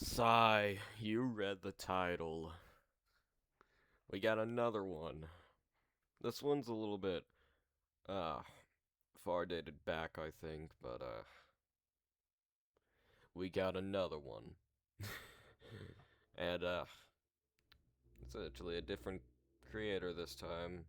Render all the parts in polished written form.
Sigh, you read the title. We got another one. This one's a little bit, uh, far dated back, I think, but, we got another one. And, it's actually a different creator this time.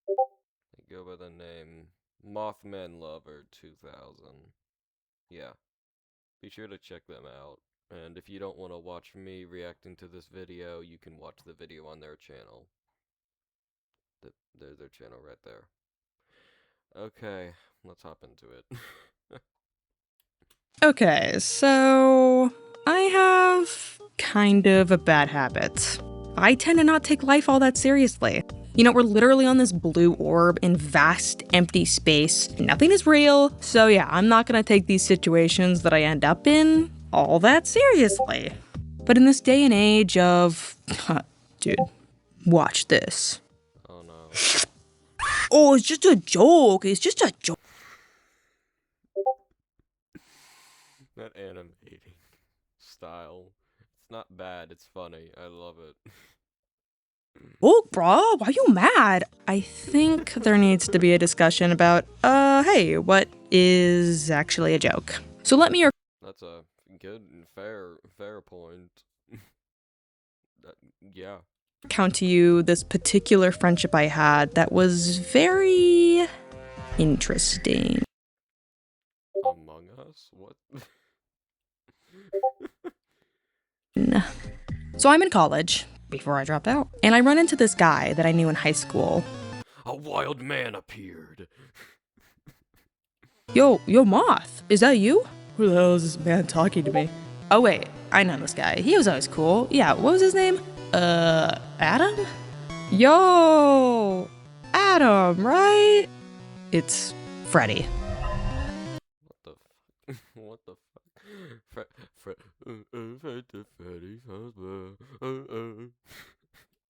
They go by the name Mothman Lover 2000. Yeah, be sure to check them out. And if you don't want to watch me reacting to this video, you can watch the video on their channel. There's their channel right there. Okay, let's hop into it. Okay, so I have kind of a bad habit. I tend to not take life all that seriously. You know, we're literally on this blue orb in vast, empty space. Nothing is real, so yeah, I'm not gonna take these situations that I end up in all that seriously. But in this day and age of... dude, watch this. Oh no. Oh, it's just a joke. It's just a joke. That animating style. It's not bad, it's funny. I love it. Oh, bro, why you mad? I think there needs to be a discussion about, hey, what is actually a joke? So let me That's a good and fair point. Yeah. recount to you this particular friendship I had that was very interesting. Among Us? What? So I'm in college, before I dropped out, and I run into this guy that I knew in high school. A wild man appeared. Yo, Moth, is that you? Who the hell is this man talking to me? Oh wait, I know this guy. He was always cool. Yeah, what was his name? Adam? Yo, Adam, right? It's Freddy. What the fuck? What the fuck? Freddy's husband.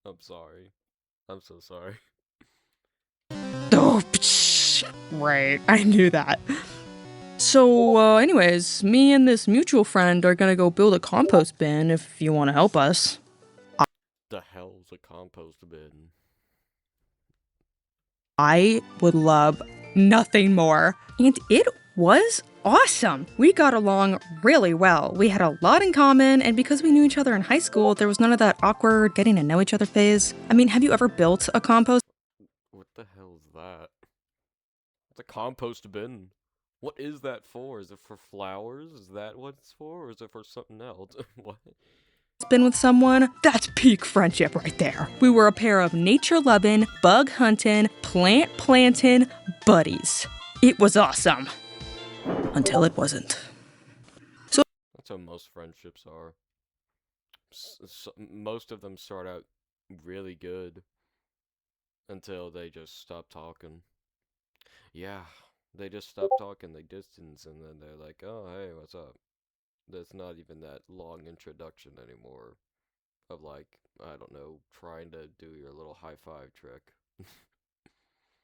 I'm sorry. I'm so sorry. Oh, right, I knew that. So, anyways, me and this mutual friend are gonna go build a compost bin if you want to help us. The hell's a compost bin? I would love nothing more. And it was awesome. We got along really well. We had a lot in common, and because we knew each other in high school, there was none of that awkward getting to know each other phase. I mean, have you ever built a compost? What the hell is that? It's a compost bin. What is that for? Is it for flowers? Is that what it's for? Or is it for something else? What? Been with someone? That's peak friendship right there. We were a pair of nature-loving, bug-hunting, plant-planting buddies. It was awesome. Until it wasn't. That's how most friendships are. Most of them start out really good until they just stop talking. Yeah, they just stop talking, they distance, and then they're like, oh, hey, what's up? There's not even that long introduction anymore of, like, I don't know, trying to do your little high five trick.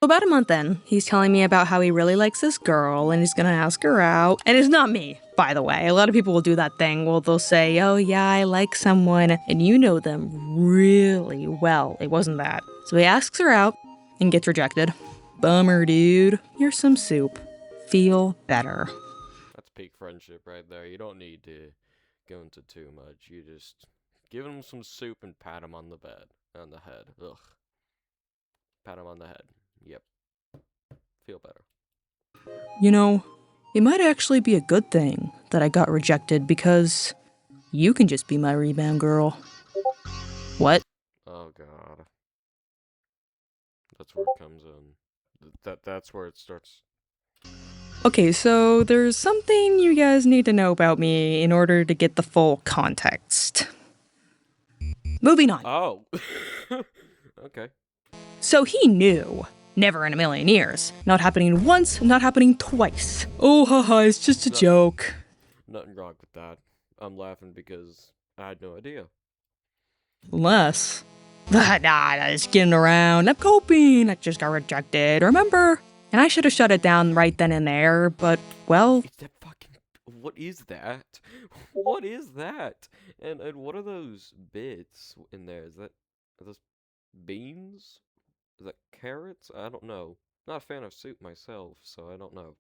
About a month in, he's telling me about how he really likes this girl and he's gonna ask her out. And it's not me, by the way. A lot of people will do that thing where they'll say, oh yeah, I like someone, and you know them really well. It wasn't that. So he asks her out and gets rejected. Bummer, dude. You're some soup. Feel better. That's peak friendship right there. You don't need to go into too much. You just give him some soup and pat him on the head. Ugh. Pat him on the head. Yep. Feel better. You know, it might actually be a good thing that I got rejected because you can just be my rebound girl. What? Oh god. That's where it comes in. That's where it starts. Okay, so there's something you guys need to know about me in order to get the full context. Moving on. Oh. Okay. So he knew. Never in a million years. Not happening once, not happening twice. Oh, haha, it's just a joke. Nothing wrong with that. I'm laughing because I had no idea. Unless... Nah, just kidding around. I'm coping. I just got rejected, remember? And I should have shut it down right then and there, but, well... It's that fucking... What is that? What is that? And what are those bits in there? Are those beans? Is that carrots? I don't know. Not a fan of soup myself, so I don't know.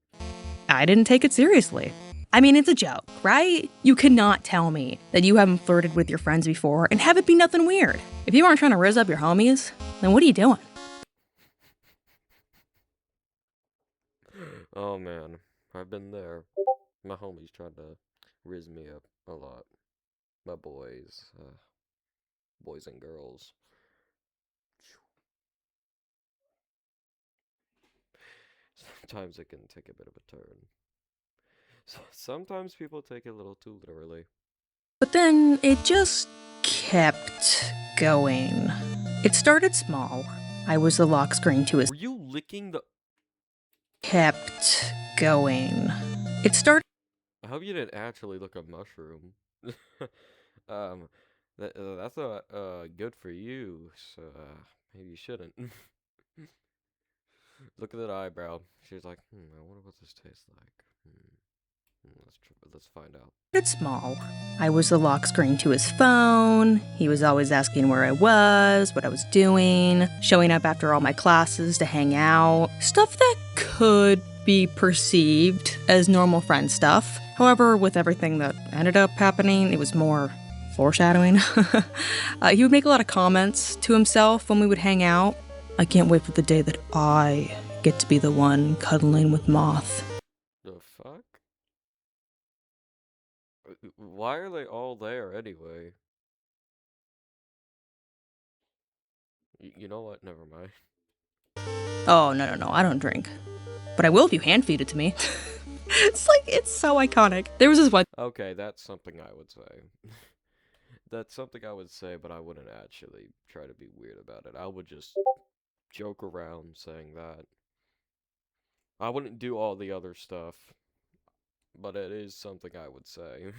I didn't take it seriously. I mean, it's a joke, right? You cannot tell me that you haven't flirted with your friends before and have it be nothing weird. If you aren't trying to rizz up your homies, then what are you doing? Oh man, I've been there. My homies tried to riz me up a lot. My boys and girls. Sometimes it can take a bit of a turn. Sometimes people take it a little too literally. But then it just kept going. It started small. I was the lock screen to his. Were you licking the? Kept going. It started. I hope you didn't actually lick a mushroom. That's not good for you. So maybe you shouldn't. Look at that eyebrow. She's like, I wonder what this tastes like. Let's find out. It's small. I was the lock screen to his phone. He was always asking where I was, what I was doing, showing up after all my classes to hang out. Stuff that could be perceived as normal friend stuff. However, with everything that ended up happening, it was more foreshadowing. He would make a lot of comments to himself when we would hang out. I can't wait for the day that I get to be the one cuddling with Moth. The fuck? Why are they all there anyway? You know what? Never mind. Oh, no, I don't drink. But I will if you hand feed it to me. It's so iconic. There was this one. Okay, that's something I would say. That's something I would say, but I wouldn't actually try to be weird about it. I would just joke around saying that. I wouldn't do all the other stuff, but it is something I would say.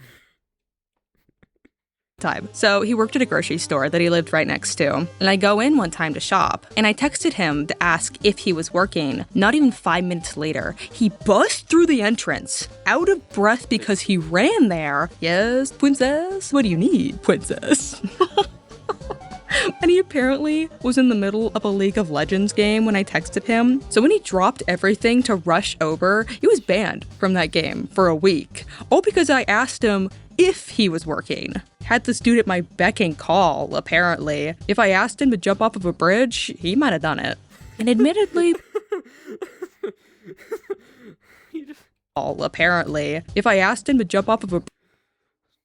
Time. So he worked at a grocery store that he lived right next to. And I go in one time to shop, and I texted him to ask if he was working. Not even 5 minutes later, he busts through the entrance, out of breath because he ran there. Yes, princess? What do you need, princess? And he apparently was in the middle of a League of Legends game when I texted him. So when he dropped everything to rush over, he was banned from that game for a week. All because I asked him if he was working. Had this dude at my beck and call, apparently. If I asked him to jump off of a bridge, he might have done it. And admittedly... apparently. If I asked him to jump off of a...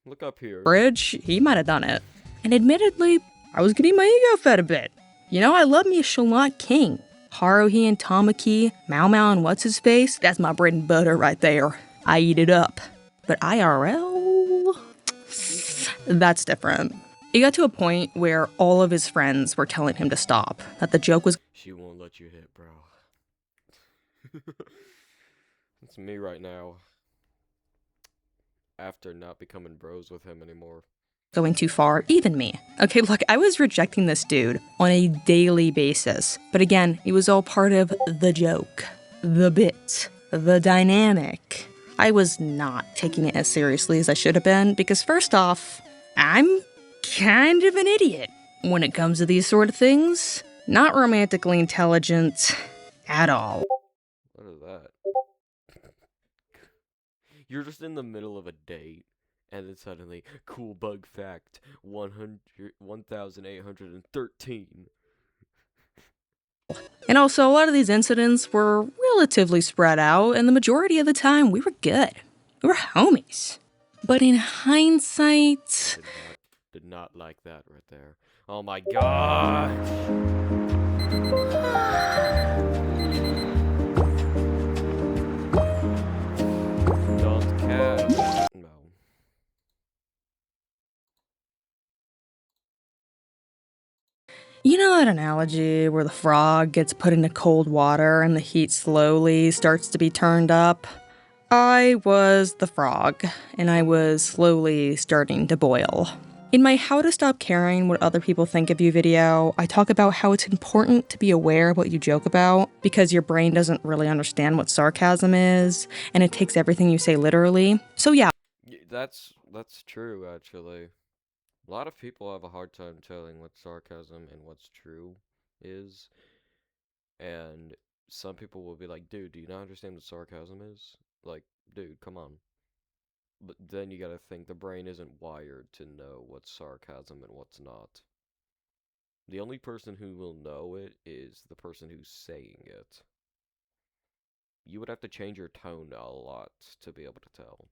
Look up here. Bridge, he might have done it. And admittedly... I was getting my ego fed a bit. You know, I love me a Shalot King. Haruhi and Tamaki, Mau Mau and What's-His-Face, that's my bread and butter right there. I eat it up. But IRL? That's different. It got to a point where all of his friends were telling him to stop, that the joke was... She won't let you hit, bro. It's me right now. After not becoming bros with him anymore. Going too far, even me. Okay, look, I was rejecting this dude on a daily basis. But again, it was all part of the joke, the bit, the dynamic. I was not taking it as seriously as I should have been because first off, I'm kind of an idiot when it comes to these sort of things. Not romantically intelligent at all. What is that? You're just in the middle of a date. And then suddenly, cool bug fact, 1,813. And also, a lot of these incidents were relatively spread out, and the majority of the time, we were good. We were homies. But in hindsight... Did not like that right there. Oh my gosh! Don't catch. No. You know that analogy where the frog gets put into cold water and the heat slowly starts to be turned up? I was the frog, and I was slowly starting to boil. In my How to Stop Caring What Other People Think of You video, I talk about how it's important to be aware of what you joke about because your brain doesn't really understand what sarcasm is, and it takes everything you say literally. So yeah. That's true, actually. A lot of people have a hard time telling what sarcasm and what's true is, and some people will be like, dude, do you not understand what sarcasm is? Like, dude, come on. But then you gotta think the brain isn't wired to know what's sarcasm and what's not. The only person who will know it is the person who's saying it. You would have to change your tone a lot to be able to tell.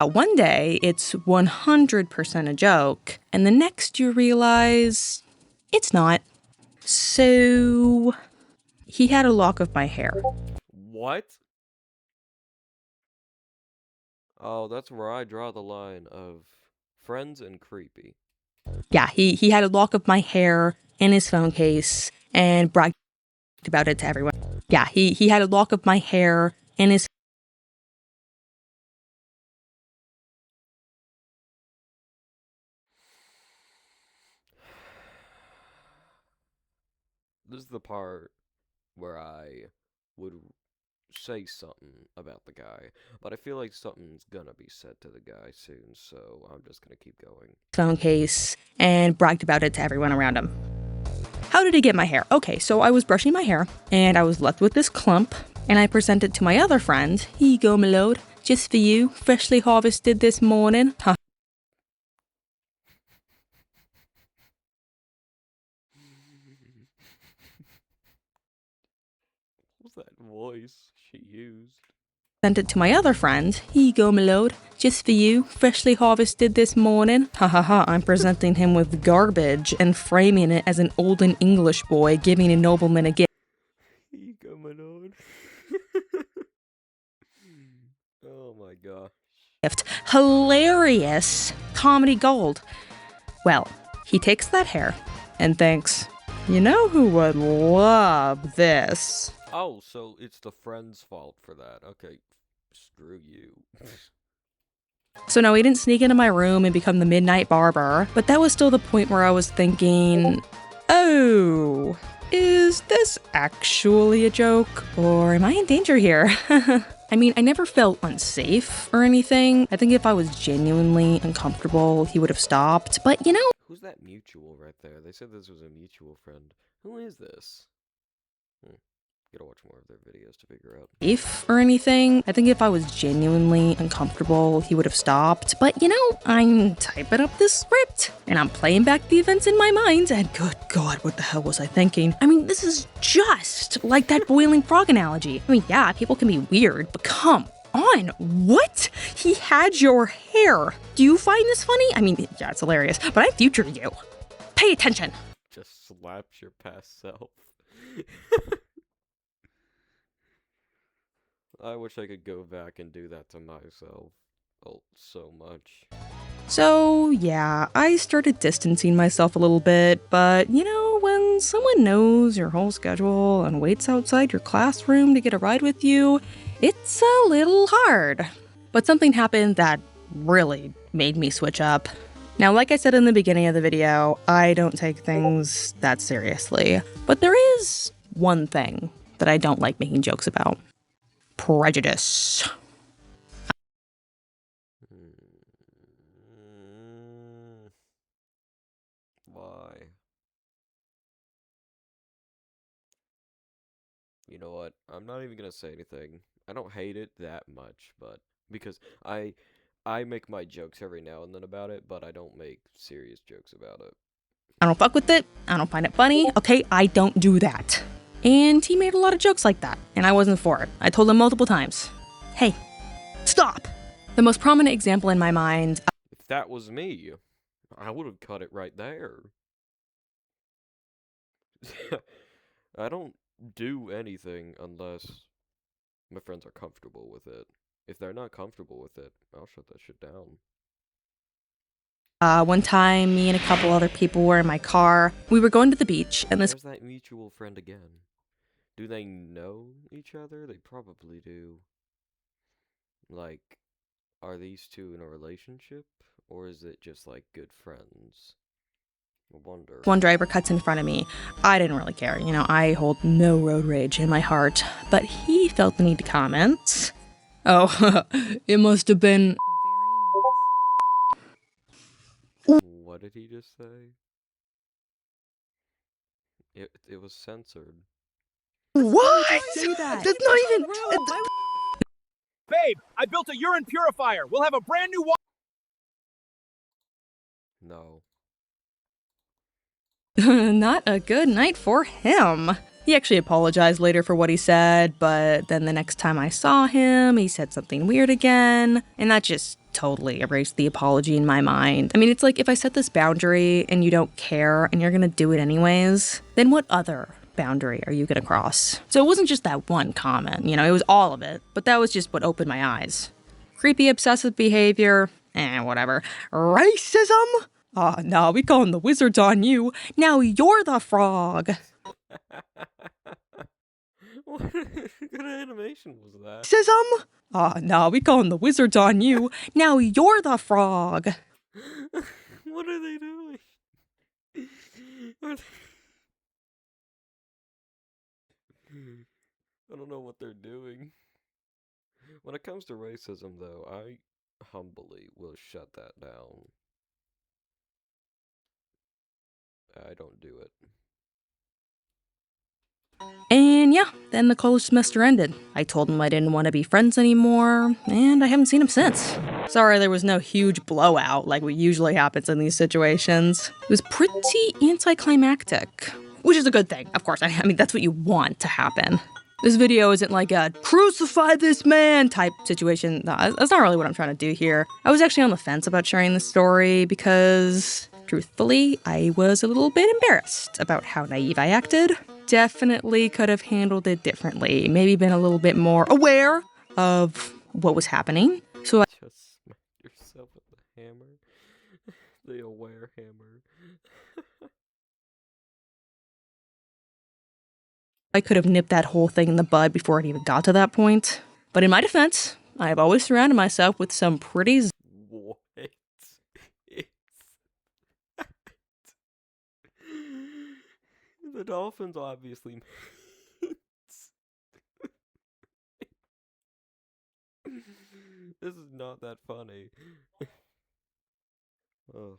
One day, it's 100% a joke, and the next you realize it's not. So, he had a lock of my hair. What? Oh, that's where I draw the line of friends and creepy. Yeah, he had a lock of my hair in his phone case and bragged about it to everyone. Yeah, he had a lock of my hair in his. This is the part where I would say something about the guy, but I feel like something's gonna be said to the guy soon, so I'm just gonna keep going. Phone case and bragged about it to everyone around him. How did he get my hair? Okay, so I was brushing my hair and I was left with this clump, and I presented it to my other friend. Here you go, my lord, just for you, freshly harvested this morning. Huh. What was that voice she used? Sent it to my other friend. Here you go, my lord, just for you, freshly harvested this morning. Ha ha ha, I'm presenting him with garbage and framing it as an olden English boy giving a nobleman a gift. Here you go, my lord. Oh my gosh. Hilarious comedy gold. Well, he takes that hair and thinks, you know who would love this? Oh, so it's the friend's fault for that. Okay, screw you. So no, he didn't sneak into my room and become the midnight barber, but that was still the point where I was thinking, oh, is this actually a joke? Or am I in danger here? I mean, I never felt unsafe or anything. I think if I was genuinely uncomfortable, he would have stopped. But you know, Who's that mutual right there? They said this was a mutual friend. Who is this? Gotta watch more of their videos to figure out. safe or anything. I think if I was genuinely uncomfortable, he would have stopped. But you know, I'm typing up this script and I'm playing back the events in my mind, and good God, what the hell was I thinking? I mean, this is just like that boiling frog analogy. I mean, yeah, people can be weird, but come on, what? He had your hair. Do you find this funny? I mean, yeah, it's hilarious, but I futured you. Pay attention. Just slaps your past self. I wish I could go back and do that to myself. Oh, so much. So, yeah, I started distancing myself a little bit, but you know, when someone knows your whole schedule and waits outside your classroom to get a ride with you, it's a little hard. But something happened that really made me switch up. Now, like I said in the beginning of the video, I don't take things that seriously, but there is one thing that I don't like making jokes about: prejudice. Why? You know what? I'm not even gonna say anything. I don't hate it that much, but because I make my jokes every now and then about it, but I don't make serious jokes about it. I don't fuck with it. I don't find it funny. Okay, I don't do that. And he made a lot of jokes like that, and I wasn't for it. I told him multiple times, hey, stop! The most prominent example in my mind. If that was me, I would have cut it right there. I don't do anything unless my friends are comfortable with it. If they're not comfortable with it, I'll shut that shit down. One time, me and a couple other people were in my car. We were going to the beach, and this. There's that mutual friend again. Do they know each other? They probably do. Like, are these two in a relationship? Or is it just like good friends? I wonder. One driver cuts in front of me. I didn't really care, I hold no road rage in my heart, but he felt the need to comment. Oh, it must have been. What did he just say? It was censored. What? That's not even. Babe, I built a urine purifier. We'll have a brand new water. No. Not a good night for him. He actually apologized later for what he said, but then the next time I saw him, he said something weird again, and that just totally erased the apology in my mind. I mean, it's like if I set this boundary and you don't care and you're gonna do it anyways, then what other boundary are you gonna cross? So it wasn't just that one comment, it was all of it, but that was just what opened my eyes. Creepy obsessive behavior, whatever. Racism? No, we calling the wizards on you. Now you're the frog. What good animation was that? Racism? No, we calling the wizards on you. Now you're the frog. What are they doing? I don't know what they're doing. When it comes to racism, though, I humbly will shut that down. I don't do it. And yeah, then the college semester ended. I told him I didn't want to be friends anymore, and I haven't seen him since. Sorry there was no huge blowout like what usually happens in these situations. It was pretty anticlimactic, which is a good thing, of course. I mean, that's what you want to happen. This video isn't like a crucify this man type situation. No, that's not really what I'm trying to do here. I was actually on the fence about sharing this story because, truthfully, I was a little bit embarrassed about how naive I acted. Definitely could have handled it differently. Maybe been a little bit more aware of what was happening. So Just smack yourself with the hammer. The aware hammer. I could have nipped that whole thing in the bud before it even got to that point. But in my defense, I have always surrounded myself with some pretty What is that? The dolphins obviously This is not that funny. Ugh.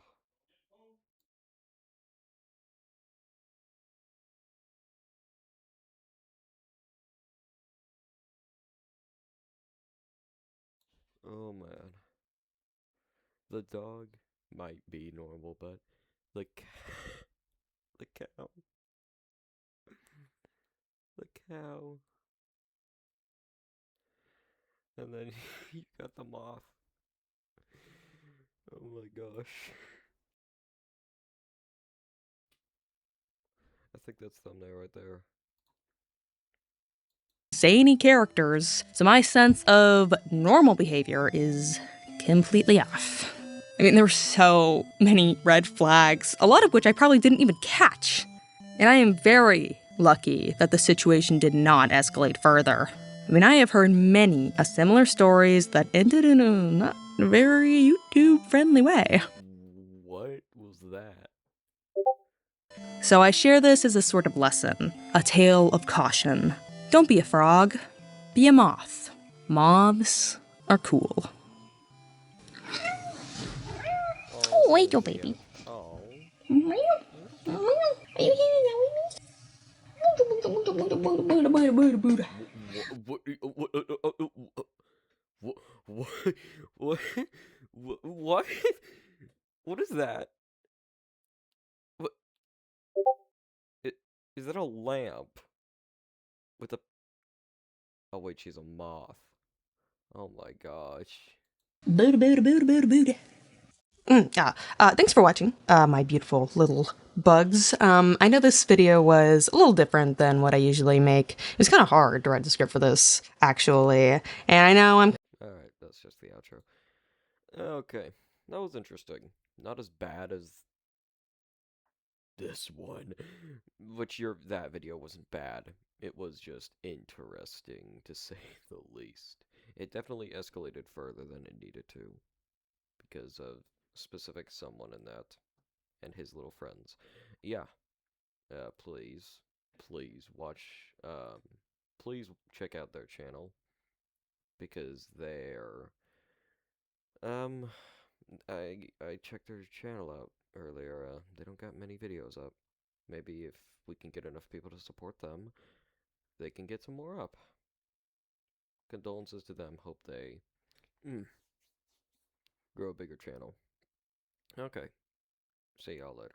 Oh man. The dog might be normal, but the the cow. The cow. And then you got the moth. Oh my gosh. I think that's thumbnail right there. zany characters, so my sense of normal behavior is completely off. I mean, there were so many red flags, a lot of which I probably didn't even catch. And I am very lucky that the situation did not escalate further. I mean, I have heard many similar stories that ended in a not very YouTube-friendly way. What was that? So I share this as a sort of lesson, a tale of caution. Don't be a frog, be a moth. Moths are cool. Oh, wait, your Olivia. baby. Oh. Are you hanging out with me? What? What? What is that? What? Is that a lamp? With a... Oh wait, she's a moth. Oh my gosh. Thanks for watching, my beautiful little bugs. I know this video was a little different than what I usually make. It was kind of hard to write the script for this, actually. And I know I'm Alright, that's just the outro. Okay, that was interesting. Not as bad as this one. That video wasn't bad. It was just interesting, to say the least. It definitely escalated further than it needed to. Because of specific someone in that, and his little friends. Yeah, please, please watch, please check out their channel, because they're, um, I checked their channel out earlier, they don't got many videos up. Maybe if we can get enough people to support them, they can get some more up. Condolences to them, hope they grow a bigger channel. Okay, see y'all later.